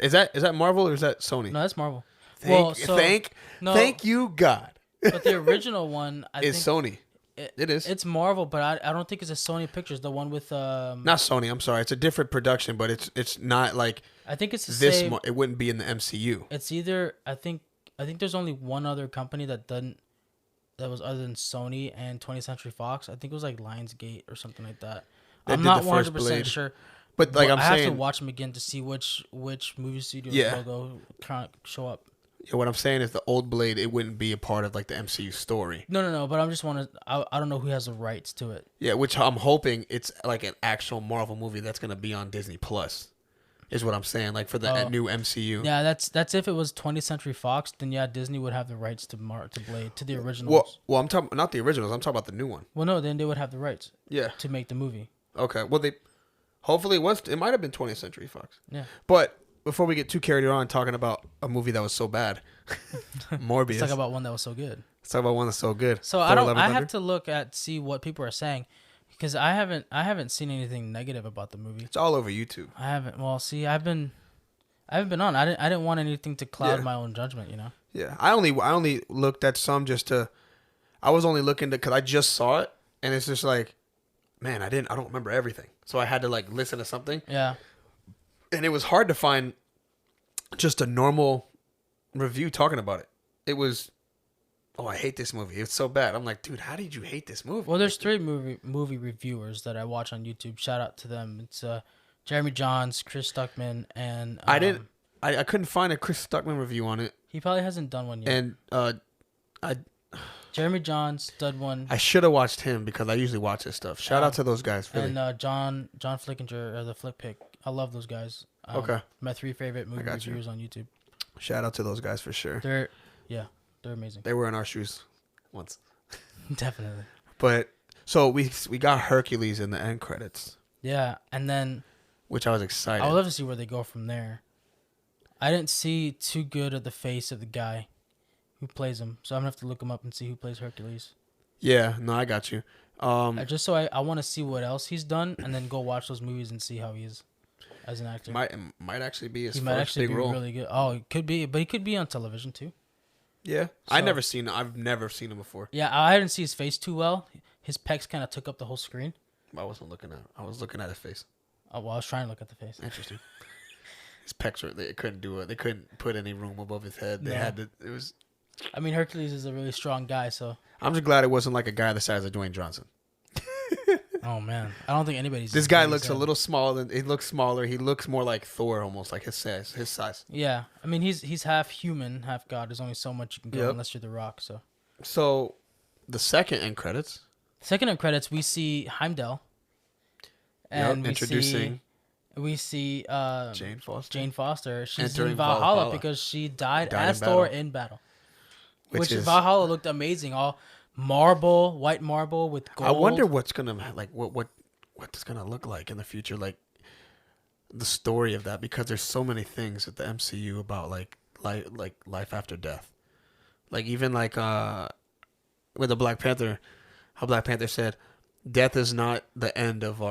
Is that Marvel or is that Sony? No, that's Marvel. Thank you, God. But the original one... is Sony. It is. It's Marvel, but I don't think it's a Sony Pictures. The one with... Not Sony, I'm sorry. It's a different production, but it's not like... I think it's the same... It wouldn't be in the MCU. It's either... I think there's only one other company that was other than Sony and 20th Century Fox. I think it was like Lionsgate or something like that. I'm not 100% sure. But like I have to watch them again to see which movie studio's logo kind of show up. Yeah, what I'm saying is the old Blade, it wouldn't be a part of like the MCU story. No. But I'm just I don't know who has the rights to it. Yeah, which I'm hoping it's like an actual Marvel movie that's gonna be on Disney Plus. Is what I'm saying, like for the new MCU. Yeah, that's if it was 20th Century Fox, then yeah, Disney would have the rights to Blade, to the originals. Well, I'm talking not the originals. I'm talking about the new one. Well, no, then they would have the rights. Yeah. To make the movie. Okay. Well, hopefully it might have been 20th Century Fox. Yeah. But before we get too carried on talking about a movie that was so bad, Morbius. Let's talk about one that was so good. Let's talk about one that's so good. So I have to look at see what people are saying. Because I haven't seen anything negative about the movie. It's all over YouTube. I haven't. Well, see, I haven't been on. I didn't want anything to cloud my own judgment. Yeah, I only looked at some I was only looking because I just saw it, and it's just like, man, I don't remember everything, so I had to like listen to something. Yeah. And it was hard to find just a normal review talking about it. It was, I hate this movie. It's so bad. I'm like, dude, how did you hate this movie? Well, there's 3 movie reviewers that I watch on YouTube. Shout out to them. It's Jeremy Johns, Chris Stuckman, and I couldn't find a Chris Stuckman review on it. He probably hasn't done one yet. And Jeremy Johns did one. I should have watched him because I usually watch his stuff. Shout out to those guys. Really. And John Flickinger, or the Flick Pick. I love those guys. Okay. My 3 favorite movie reviewers on YouTube. Shout out to those guys for sure. They're amazing. They were in our shoes once. Definitely. But so we got Hercules in the end credits. Yeah, and then which I was excited. I would love to see where they go from there. I didn't see too good of the face of the guy who plays him, so I'm gonna have to look him up and see who plays Hercules. Yeah, no, I got you. Just so I want to see what else he's done, and then go watch those movies and see how he is as an actor. Might actually be his he might first actually big be role. Really good. Oh, it could be, but he could be on television too. Yeah, So, I've never seen him before. Yeah, I didn't see his face too well. His pecs kind of took up the whole screen. I was looking at his face. Oh, well, I was trying to look at the face. Interesting. His pecs were, they couldn't do it. They couldn't put any room above his head. They No. had to. It was. I mean, Hercules is a really strong guy, so. I'm just glad it wasn't like a guy the size of Dwayne Johnson. Oh man, I don't think anybody's. This guy looks a little smaller. He looks smaller. He looks more like Thor, almost like his size. Yeah, I mean he's half human, half god. There's only so much you can go Yep. unless you're the Rock. So, the second end credits. Second in credits, we see Heimdall, and introducing we see Jane Foster. She's entering in Valhalla, Valhalla. because she died in as Thor battle. in battle. Which is Valhalla looked amazing, all marble, white marble with gold. I wonder what's gonna what's gonna look like in the future, like the story of that, because there's so many things with the MCU about like life after death, like even like with the Black Panther, how Black Panther said, "Death is not the end of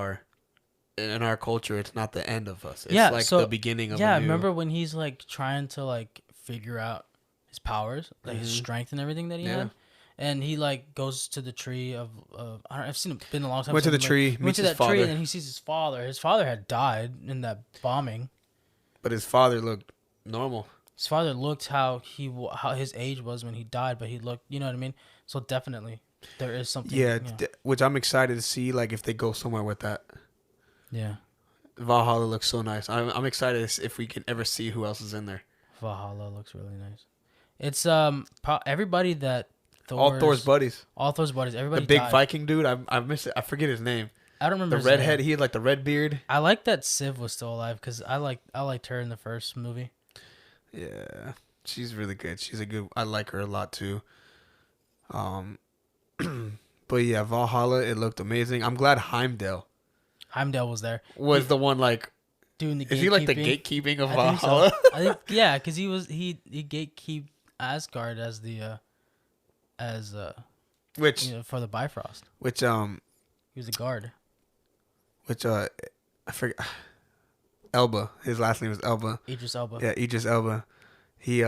in our culture. It's not the end of us. It's the beginning of yeah. a new." Remember when he's like trying to like figure out his powers, like his strength and everything that he had. And he like goes to the tree of I've seen it been a long time. Went to the tree, went to meets that his father. tree, and he sees his father. His father had died in that bombing. But his father looked normal. His father looked how his age was when he died, but he looked, you know what I mean. So definitely, there is something. Yeah, which I'm excited to see, like if they go somewhere with that. Yeah. Valhalla looks so nice. I'm excited if we can ever see who else is in there. Valhalla looks really nice. It's everybody that. All Thor's buddies. Everybody. The big died. Viking dude. I miss it. I forget his name. I don't remember The redhead. He had like the red beard. I like that Civ was still alive because I liked her in the first movie. Yeah, she's really good. I like her a lot too. But yeah, Valhalla. It looked amazing. I'm glad Heimdall was there. was the one like. Doing the. Is he like the gatekeeping of I think Valhalla? so. I think yeah, because he gatekeep Asgard as the which for the Bifrost. Which He was a guard. I forget. Elba. His last name is Elba. Idris Elba. Yeah, Idris Elba. He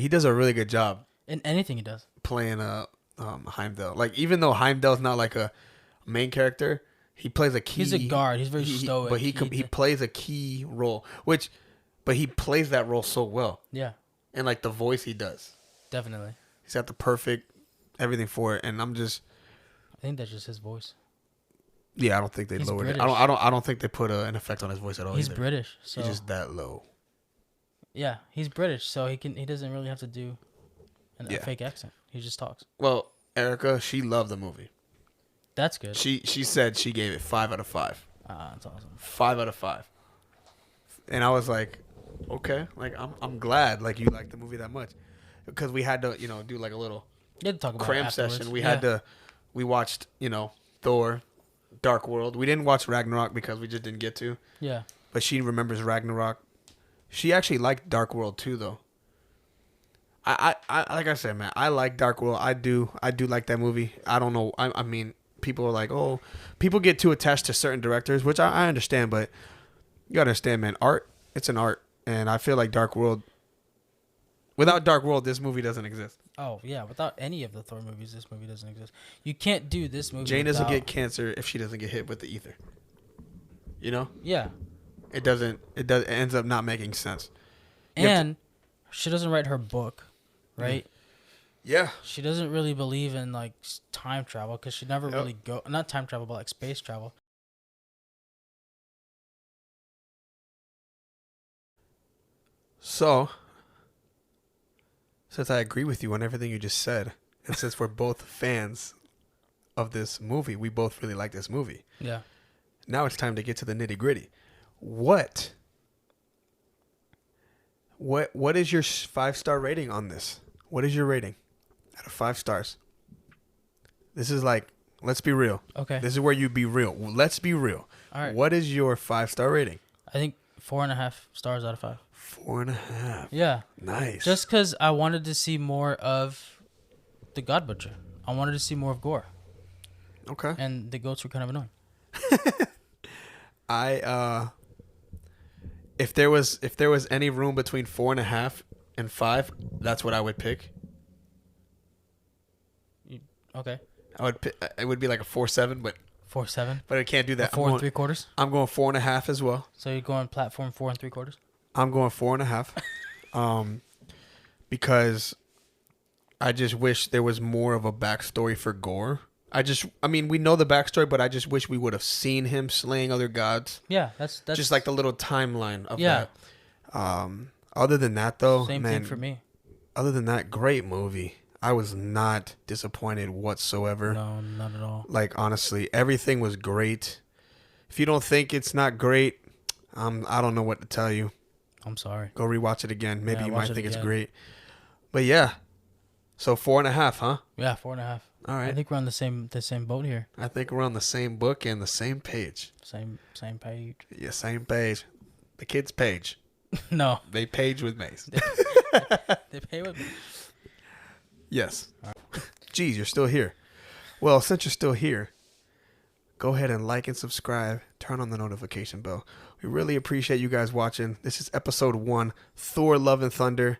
does a really good job In anything he does. playing Heimdall. Like even though Heimdall's not like a main character, he plays a key. He's a guard. He's very stoic. But he plays a key role, but he plays that role so well. Yeah, And like the voice he does, definitely. he's got the perfect everything for it. And I think that's just his voice. Yeah, I don't think they He's lowered British. it. I don't think they put an effect on his voice at all. He's either. British, so He's just that low. yeah, he's British, so he doesn't really have to do a fake accent. He just talks. Well, Erica, she loved the movie. That's good. She said she gave it 5 out of 5. That's awesome. 5 out of 5. And I was like, okay, like I'm glad like you liked the movie that much, because we had to do like a little You had to talk about cram it session. afterwards. We watched Thor, Dark World. We didn't watch Ragnarok because we just didn't get to. Yeah. But she remembers Ragnarok. She actually liked Dark World too, though. I like I said, man, I like Dark World. I do like that movie. I don't know. I mean, people are like, oh, people get too attached to certain directors, which I understand, but you gotta understand, man. Art, it's an art, and I feel like Dark World. Without Dark World, this movie doesn't exist. Oh yeah, without any of the Thor movies, this movie doesn't exist. You can't do this movie. Jane doesn't get cancer if she doesn't get hit with the ether. You know? Yeah. It doesn't. It ends up not making sense. And she doesn't write her book, right? Yeah. She doesn't really believe in like time travel because she never really not time travel, but like space travel. So, since I agree with you on everything you just said, and since we're both fans of this movie, we both really like this movie. Yeah. Now it's time to get to the nitty gritty. What is your 5-star rating on this? What is your rating out of 5 stars? This is like, let's be real. Okay. This is where you be real. Let's be real. All right. What is your 5-star rating? I think 4.5 stars out of 5. 4.5. Yeah. Nice. Just because I wanted to see more of the God Butcher. I wanted to see more of Gore. Okay. And the goats were kind of annoying. If there was any room between 4.5 and 5, that's what I would pick. Okay. It would be like a 4.7, but 4.7. I can't do that. 4 3/4. I'm going 4.5 as well. So you're going platform 4 3/4. I'm going 4.5. Because I just wish there was more of a backstory for Gore. I mean, we know the backstory, but I just wish we would have seen him slaying other gods. Yeah, that's just like the little timeline of yeah. that. Other than that, though, Same man, thing for me. Other than that, great movie. I was not disappointed whatsoever. No, not at all. Like, honestly, everything was great. If you don't think it's not great, I don't know what to tell you. I'm sorry. Go rewatch it again. Maybe you might think it's again. great. But yeah, so 4.5, huh? Yeah, 4.5. All right. I think we're on the same boat here. I think we're on the same book and the same page. Same page. Yeah, same page. The kids' page. No. They page with Mace. They pay with me. Yes. Geez, you're still here. Well, since you're still here, go ahead and like and subscribe. Turn on the notification bell. We really appreciate you guys watching. This is episode 1, Thor: Love and Thunder.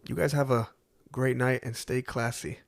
You guys have a great night and stay classy.